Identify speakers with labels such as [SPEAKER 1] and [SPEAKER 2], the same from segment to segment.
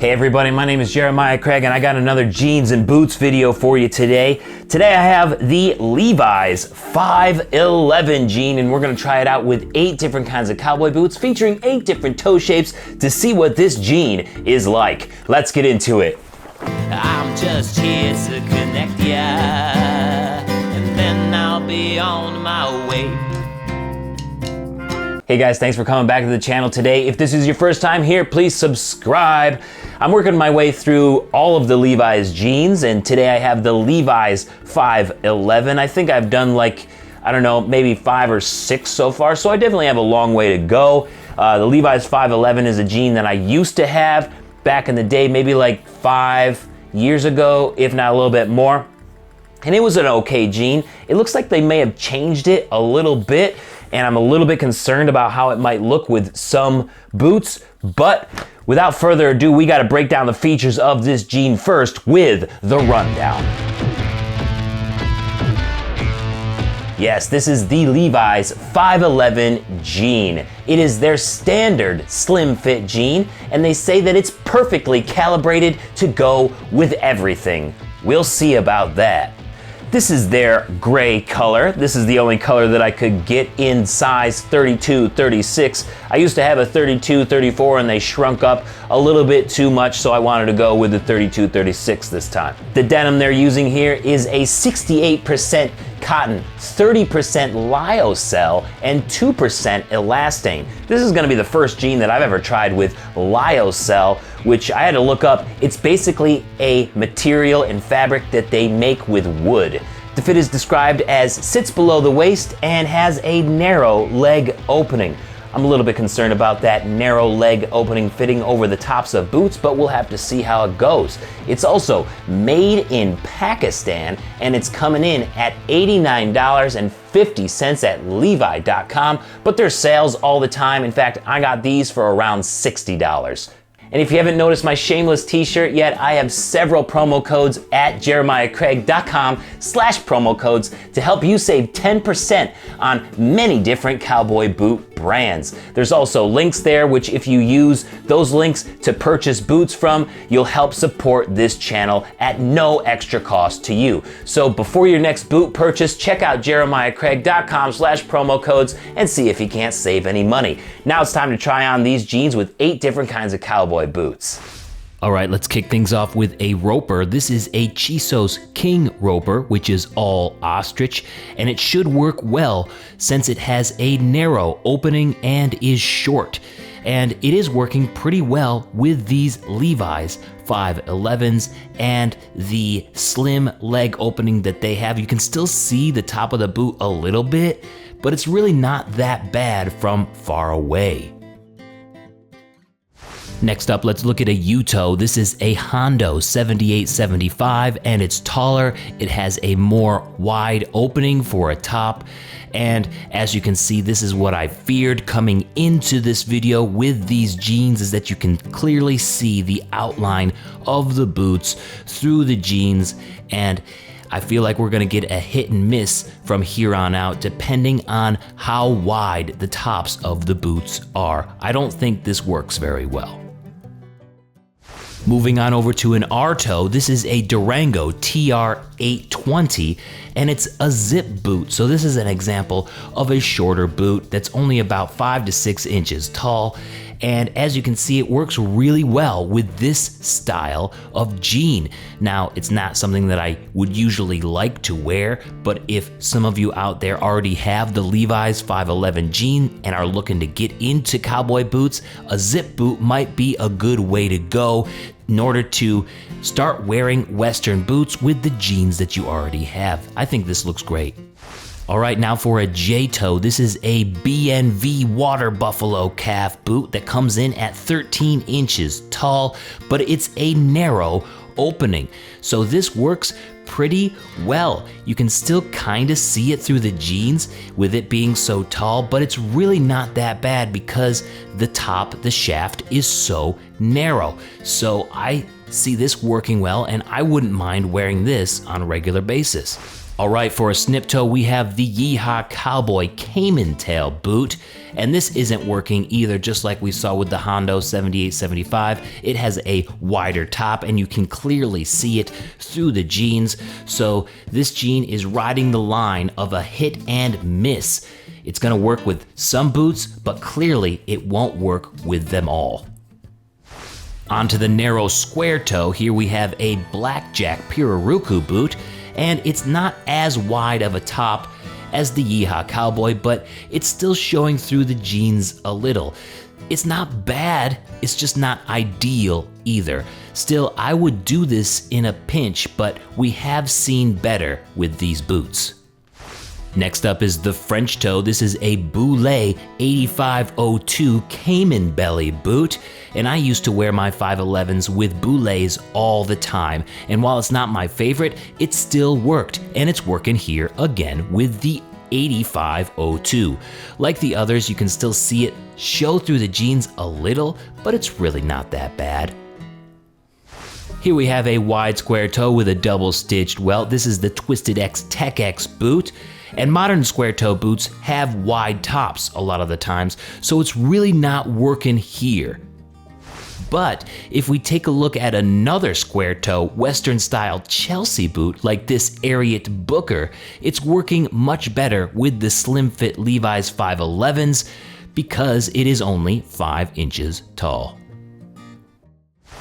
[SPEAKER 1] Hey everybody, my name is Jeremiah Craig and I got another jeans and boots video for you today. Today I have the Levi's 511 jean and we're gonna try it out with 8 different kinds of cowboy boots featuring 8 different toe shapes to see what this jean is like. Let's get into it.
[SPEAKER 2] I'm just here to connect ya, and then I'll be on my way.
[SPEAKER 1] Hey guys, thanks for coming back to the channel today. If this is your first time here, please subscribe. I'm working my way through all of the Levi's jeans, and today I have the Levi's 511. I think I've done I don't know, maybe 5 or 6 so far, so I definitely have a long way to go. The Levi's 511 is a jean that I used to have back in the day, maybe like 5 years ago, if not a little bit more. And it was an okay jean. It looks like they may have changed it a little bit, and I'm a little bit concerned about how it might look with some boots, but without further ado, we gotta break down the features of this jean first with the rundown. Yes, this is the Levi's 511 jean. It is their standard slim fit jean, and they say that it's perfectly calibrated to go with everything. We'll see about that. This is their gray color. This is the only color that I could get in size 32, 36. I used to have a 32, 34 and they shrunk up a little bit too much, so I wanted to go with the 32, 36 this time. The denim they're using here is a 68% cotton, 30% lyocell, and 2% elastane. This is gonna be the first jean that I've ever tried with lyocell, which I had to look up. It's basically a material and fabric that they make with wood. The fit is described as sits below the waist and has a narrow leg opening. I'm a little bit concerned about that narrow leg opening fitting over the tops of boots, but we'll have to see how it goes. It's also made in Pakistan, and it's coming in at $89.50 at Levi.com, but there's sales all the time. In fact, I got these for around $60. And if you haven't noticed my shameless t-shirt yet, I have several promo codes at jeremiahcraig.com/promo codes to help you save 10% on many different cowboy boot brands. There's also links there, which if you use those links to purchase boots from, you'll help support this channel at no extra cost to you. So before your next boot purchase, check out jeremiahcraig.com/promo codes and see if you can't save any money. Now it's time to try on these jeans with 8 different kinds of cowboy boots. All right, let's kick things off with a roper. This is a Chisos King roper, which is all ostrich, and it should work well since it has a narrow opening and is short. And it is working pretty well with these Levi's 511s and the slim leg opening that they have. You can still see the top of the boot a little bit, but it's really not that bad from far away. Next up, let's look at a U-toe. This is a Hondo 7875, and it's taller. It has a more wide opening for a top. And as you can see, this is what I feared coming into this video with these jeans, is that you can clearly see the outline of the boots through the jeans. And I feel like we're gonna get a hit and miss from here on out, depending on how wide the tops of the boots are. I don't think this works very well. Moving on over to an R-toe, this is a Durango TR 820, and it's a zip boot. So this is an example of a shorter boot that's only about 5 to 6 inches tall. And as you can see, it works really well with this style of jean. Now, it's not something that I would usually like to wear, but if some of you out there already have the Levi's 511 jean and are looking to get into cowboy boots, a zip boot might be a good way to go in order to start wearing Western boots with the jeans that you already have. I think this looks great. All right, now for a J-toe. This is a BNV Water Buffalo calf boot that comes in at 13 inches tall, but it's a narrow opening. So this works pretty well. You can still kind of see it through the jeans with it being so tall, but it's really not that bad because the top, the shaft, is so narrow. So I see this working well, and I wouldn't mind wearing this on a regular basis. All right, for a snip toe, we have the Yeehaw Cowboy Caiman tail boot, and this isn't working either, just like we saw with the Hondo 7875. It has a wider top, and you can clearly see it through the jeans, so this jean is riding the line of a hit and miss. It's gonna work with some boots, but clearly it won't work with them all. Onto the narrow square toe, here we have a Blackjack Piraruku boot, and it's not as wide of a top as the Yeehaw Cowboy, but it's still showing through the jeans a little. It's not bad, it's just not ideal either. Still, I would do this in a pinch, but we have seen better with these boots. Next up is the French toe. This is a Boulet 8502 Caiman belly boot, and I used to wear my 511s with Boulets all the time, and while it's not my favorite, it still worked, and it's working here again with the 8502. Like the others, you can still see it show through the jeans a little, but it's really not that bad. Here we have a wide square toe with a double stitched welt. This is the Twisted X TechX boot. And modern square toe boots have wide tops a lot of the times, so it's really not working here. But if we take a look at another square toe Western style Chelsea boot like this Ariat Booker, it's working much better with the slim fit Levi's 511s because it is only 5 inches tall.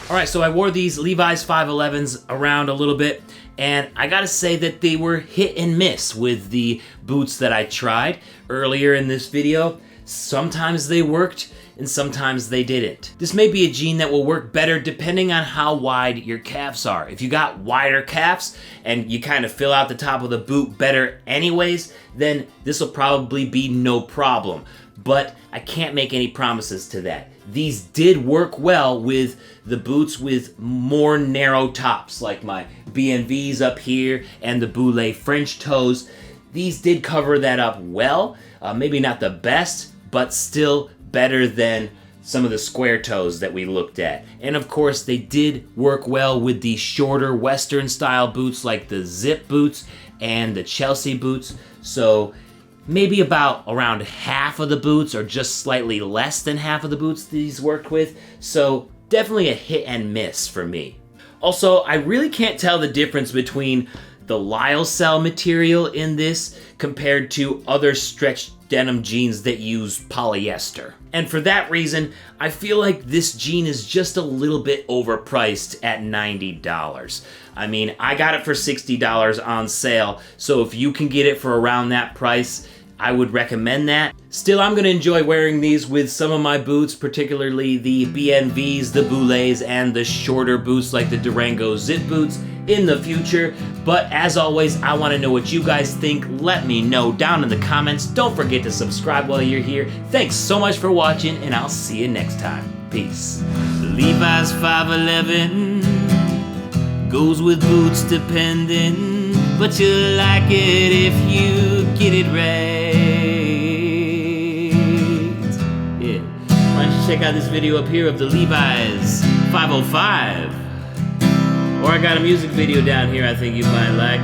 [SPEAKER 1] All right, so I wore these Levi's 511s around a little bit, and I gotta say that they were hit and miss with the boots that I tried earlier in this video. Sometimes they worked, and sometimes they didn't. This may be a jean that will work better depending on how wide your calves are. If you got wider calves and you kind of fill out the top of the boot better anyways, then this will probably be no problem. But I can't make any promises to that. These did work well with the boots with more narrow tops, like my BNVs up here and the Boulet French toes. These did cover that up well. Maybe not the best, but still better than some of the square toes that we looked at. And of course, they did work well with the shorter Western style boots like the zip boots and the Chelsea boots. So maybe about around half of the boots or just slightly less than half of the boots these worked with. So definitely a hit and miss for me. Also, I really can't tell the difference between the lyocell material in this compared to other stretched denim jeans that use polyester. And for that reason, I feel like this jean is just a little bit overpriced at $90. I mean, I got it for $60 on sale, so if you can get it for around that price, I would recommend that. Still, I'm gonna enjoy wearing these with some of my boots, particularly the BNVs, the Boulets, and the shorter boots like the Durango zip boots in the future. But as always, I wanna know what you guys think. Let me know down in the comments. Don't forget to subscribe while you're here. Thanks so much for watching, and I'll see you next time. Peace.
[SPEAKER 2] Levi's 511 goes with boots depending, but you'll like it if you get it right. Yeah. Why don't you check out this video up here of the Levi's 505? Or I got a music video down here I think you might like.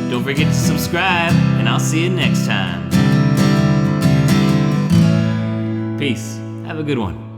[SPEAKER 2] Don't forget to subscribe, and I'll see you next time. Peace. Have a good one.